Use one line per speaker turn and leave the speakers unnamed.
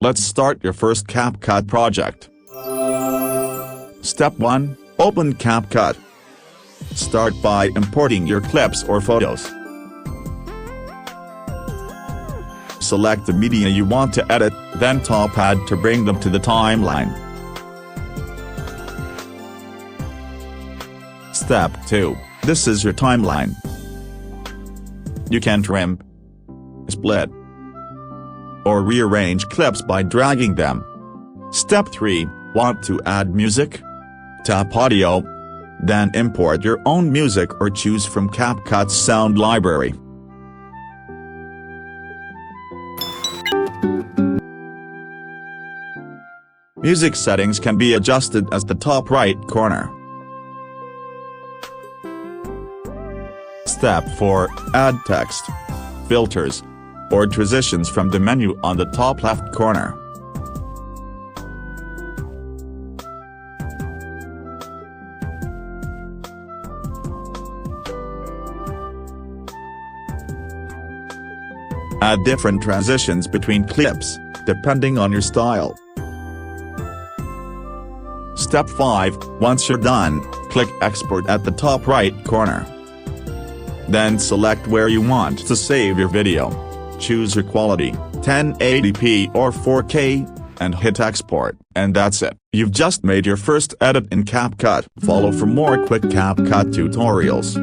Let's start your first CapCut project. Step 1. Open CapCut. Start by importing your clips or photos. Select the media you want to edit, then top add to bring them to the timeline. Step 2. This is your timeline. You can trim, split, or rearrange clips by dragging them. Step 3. Want to add music? Tap Audio. Then import your own music or choose from CapCut's sound library. Music settings can be adjusted as the top right corner. Step 4. Add text, filters, or transitions from the menu on the top left corner. Add different transitions between clips, depending on your style. Step 5. Once you're done, click Export at the top right corner. Then select where you want to save your video. Choose your quality, 1080p or 4K, and hit Export, and that's it. You've just made your first edit in CapCut. Follow for more quick CapCut tutorials.